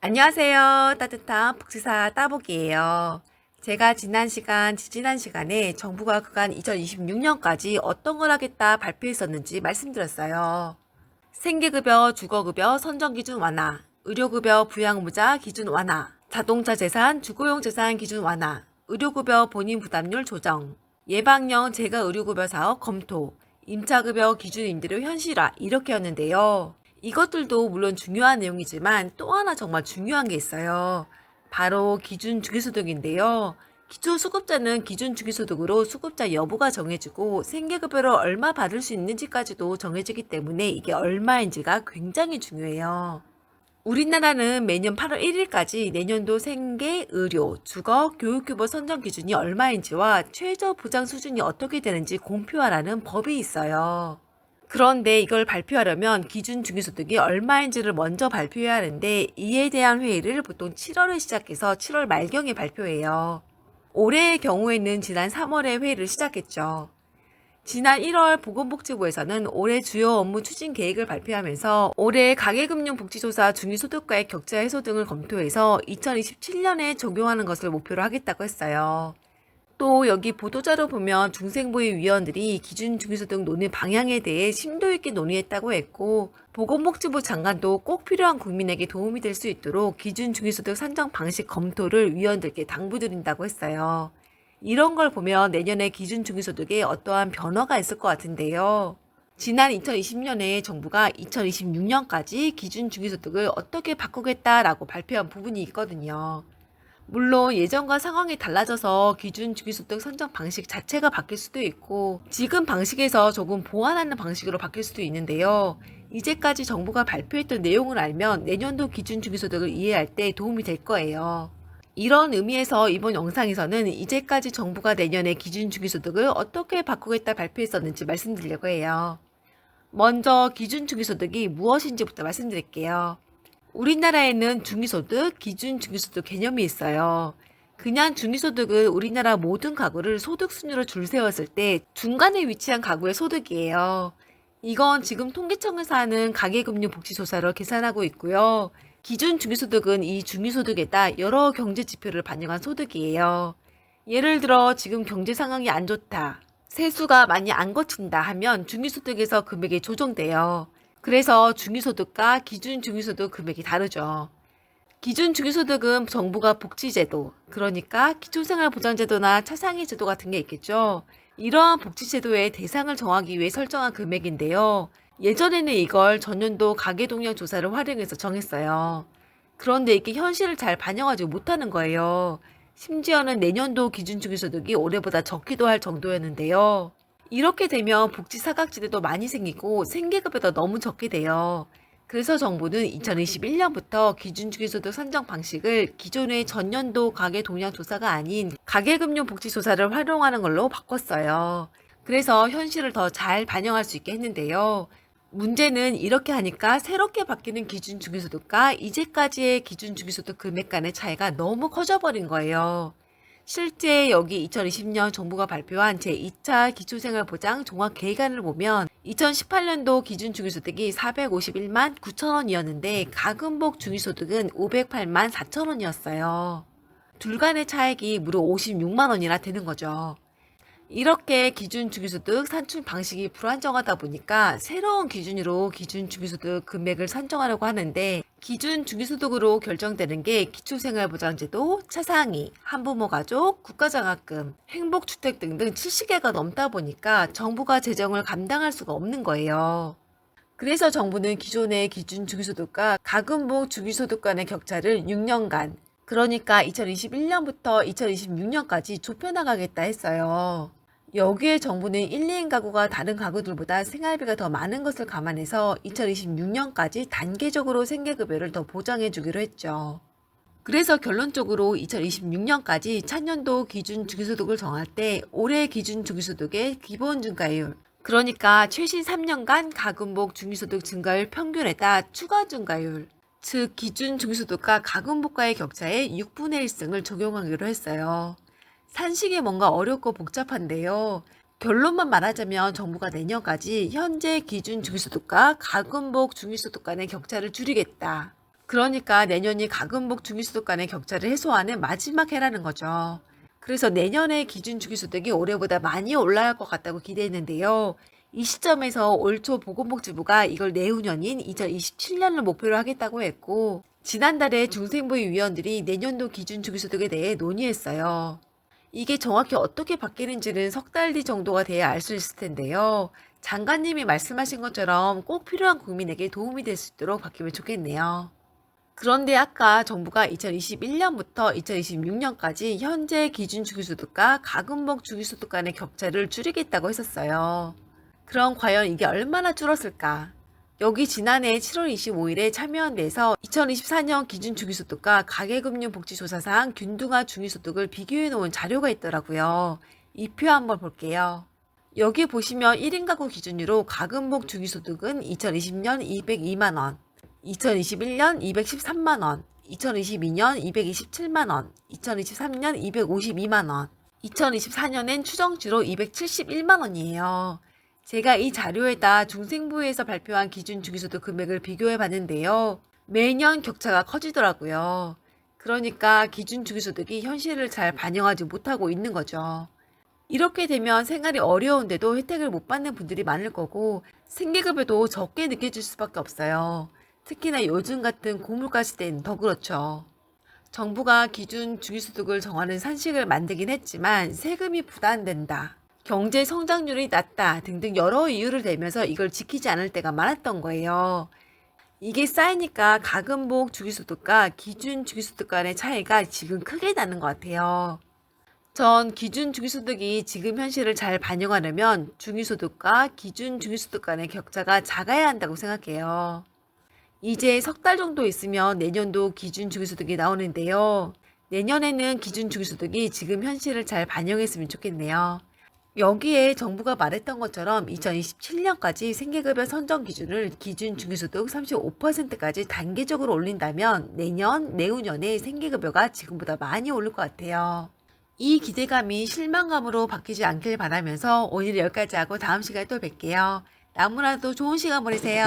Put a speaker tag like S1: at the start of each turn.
S1: 안녕하세요. 따뜻한 복지사 따복이에요. 제가 지난 시간에 정부가 그간 2026년까지 어떤 걸 하겠다 발표했었는지 말씀드렸어요. 생계급여, 주거급여 선정기준 완화, 의료급여 부양무자 기준 완화, 자동차 재산, 주거용 재산 기준 완화, 의료급여 본인 부담률 조정, 예방령 재가 의료급여 사업 검토, 임차급여 기준 임대료 현실화 이렇게였는데요. 이것들도 물론 중요한 내용이지만 또 하나 정말 중요한 게 있어요. 바로 기준 주기소득인데요. 기초수급자는 기준 주기소득으로 수급자 여부가 정해지고 생계급여를 얼마 받을 수 있는지까지도 정해지기 때문에 이게 얼마인지가 굉장히 중요해요. 우리나라는 매년 8월 1일까지 내년도 생계, 의료, 주거, 교육규모 선정 기준이 얼마인지와 최저 보장 수준이 어떻게 되는지 공표하라는 법이 있어요. 그런데 이걸 발표하려면 기준 중위소득이 얼마인지를 먼저 발표해야 하는데 이에 대한 회의를 보통 7월에 시작해서 7월 말경에 발표해요. 올해의 경우에는 지난 3월에 회의를 시작했죠. 지난 1월 보건복지부에서는 올해 주요 업무 추진 계획을 발표하면서 올해 가계금융복지조사 중위소득과의 격차 해소 등을 검토해서 2027년에 적용하는 것을 목표로 하겠다고 했어요. 또 여기 보도자료 보면 중생부의 위원들이 기준 중위소득 논의 방향에 대해 심도 있게 논의했다고 했고 보건복지부 장관도 꼭 필요한 국민에게 도움이 될 수 있도록 기준 중위소득 산정 방식 검토를 위원들께 당부드린다고 했어요. 이런 걸 보면 내년에 기준 중위소득에 어떠한 변화가 있을 것 같은데요. 지난 2020년에 정부가 2026년까지 기준 중위소득을 어떻게 바꾸겠다라고 발표한 부분이 있거든요. 물론 예전과 상황이 달라져서 기준 주기소득 선정 방식 자체가 바뀔 수도 있고 지금 방식에서 조금 보완하는 방식으로 바뀔 수도 있는데요. 이제까지 정부가 발표했던 내용을 알면 내년도 기준 주기소득을 이해할 때 도움이 될 거예요. 이런 의미에서 이번 영상에서는 이제까지 정부가 내년에 기준 주기소득을 어떻게 바꾸겠다 발표했었는지 말씀드리려고 해요. 먼저 기준 주기소득이 무엇인지부터 말씀드릴게요. 우리나라에는 중위소득, 기준 중위소득 개념이 있어요. 그냥 중위소득은 우리나라 모든 가구를 소득 순위로 줄 세웠을 때 중간에 위치한 가구의 소득이에요. 이건 지금 통계청에서 하는 가계금융복지조사로 계산하고 있고요. 기준 중위소득은 이 중위소득에다 여러 경제 지표를 반영한 소득이에요. 예를 들어 지금 경제 상황이 안 좋다, 세수가 많이 안 거친다 하면 중위소득에서 금액이 조정돼요. 그래서 중위소득과 기준 중위소득 금액이 다르죠. 기준 중위소득은 정부가 복지제도, 그러니까 기초생활보장제도나 차상위제도 같은 게 있겠죠. 이러한 복지제도의 대상을 정하기 위해 설정한 금액인데요. 예전에는 이걸 전년도 가계동향 조사를 활용해서 정했어요. 그런데 이게 현실을 잘 반영하지 못하는 거예요. 심지어는 내년도 기준 중위소득이 올해보다 적기도 할 정도였는데요. 이렇게 되면 복지 사각지대도 많이 생기고 생계급여도 너무 적게 돼요. 그래서 정부는 2021년부터 기준주기소득 산정 방식을 기존의 전년도 가계동향조사가 아닌 가계금융복지조사를 활용하는 걸로 바꿨어요. 그래서 현실을 더 잘 반영할 수 있게 했는데요. 문제는 이렇게 하니까 새롭게 바뀌는 기준주기소득과 이제까지의 기준주기소득 금액 간의 차이가 너무 커져버린 거예요. 실제 여기 2020년 정부가 발표한 제2차 기초생활보장 종합계획안을 보면 2018년도 기준 중위소득이 451만 9천 원이었는데 가금복 중위소득은 508만 4천 원이었어요. 둘 간의 차액이 무려 56만 원이나 되는 거죠. 이렇게 기준 주기소득 산출 방식이 불안정하다 보니까 새로운 기준으로 기준 주기소득 금액을 산정하려고 하는데 기준 주기소득으로 결정되는 게 기초생활보장제도, 차상위, 한부모 가족, 국가장학금, 행복주택 등등 70개가 넘다 보니까 정부가 재정을 감당할 수가 없는 거예요. 그래서 정부는 기존의 기준 주기소득과 가금복 주기소득 간의 격차를 6년간, 그러니까 2021년부터 2026년까지 좁혀나가겠다 했어요. 여기에 정부는 1, 2인 가구가 다른 가구들보다 생활비가 더 많은 것을 감안해서 2026년까지 단계적으로 생계급여를 더 보장해 주기로 했죠. 그래서 결론적으로 2026년까지 차년도 기준 주기소득을 정할 때 올해 기준 주기소득의 기본 증가율, 그러니까 최신 3년간 가금복 중위소득 증가율 평균에다 추가 증가율, 즉 기준 중위소득과 가금복과의 격차의 6분의 1승을 적용하기로 했어요. 산식이 뭔가 어렵고 복잡한데요. 결론만 말하자면 정부가 내년까지 현재 기준 중위소득과 가금복 중위소득 간의 격차를 줄이겠다. 그러니까 내년이 가금목 중위소득 간의 격차를 해소하는 마지막 해라는 거죠. 그래서 내년에 기준 중위소득이 올해보다 많이 올라갈 것 같다고 기대했는데요. 이 시점에서 올 초 보건복지부가 이걸 내후년인 2027년을 목표로 하겠다고 했고, 지난달에 중생부위 위원들이 내년도 기준 중위소득에 대해 논의했어요. 이게 정확히 어떻게 바뀌는지는 석 달 뒤 정도가 돼야 알 수 있을 텐데요. 장관님이 말씀하신 것처럼 꼭 필요한 국민에게 도움이 될 수 있도록 바뀌면 좋겠네요. 그런데 아까 정부가 2021년부터 2026년까지 현재 기준 중위소득과 가금목 중위소득 간의 격차를 줄이겠다고 했었어요. 그럼 과연 이게 얼마나 줄었을까? 여기 지난해 7월 25일에 참여연대에서 2024년 기준 중위소득과 가계금융복지조사상 균등화 중위소득을 비교해 놓은 자료가 있더라고요. 이 표 한번 볼게요. 여기 보시면 1인 가구 기준으로 가금목 중위소득은 2020년 202만원, 2021년 213만원, 2022년 227만원, 2023년 252만원, 2024년엔 추정치로 271만원이에요. 제가 이 자료에다 중생부에서 발표한 기준 중위소득 금액을 비교해 봤는데요. 매년 격차가 커지더라고요. 그러니까 기준 중위소득이 현실을 잘 반영하지 못하고 있는 거죠. 이렇게 되면 생활이 어려운데도 혜택을 못 받는 분들이 많을 거고 생계급여도 적게 느껴질 수밖에 없어요. 특히나 요즘 같은 고물가 시대는 더 그렇죠. 정부가 기준 중위소득을 정하는 산식을 만들긴 했지만 세금이 부담된다, 경제 성장률이 낮다 등등 여러 이유를 대면서 이걸 지키지 않을 때가 많았던 거예요. 이게 쌓이니까 가금목 중위소득과 기준 중위소득 간의 차이가 지금 크게 나는 것 같아요. 전 기준 중위소득이 지금 현실을 잘 반영하려면 중위소득과 기준 중위소득 간의 격차가 작아야 한다고 생각해요. 이제 석 달 정도 있으면 내년도 기준 중위소득이 나오는데요. 내년에는 기준 중위소득이 지금 현실을 잘 반영했으면 좋겠네요. 여기에 정부가 말했던 것처럼 2027년까지 생계급여 선정 기준을 기준 중위소득 35%까지 단계적으로 올린다면 내년, 내후년에 생계급여가 지금보다 많이 오를 것 같아요. 이 기대감이 실망감으로 바뀌지 않길 바라면서 오늘 여기까지 하고 다음 시간에 또 뵐게요. 너무나도 좋은 시간 보내세요.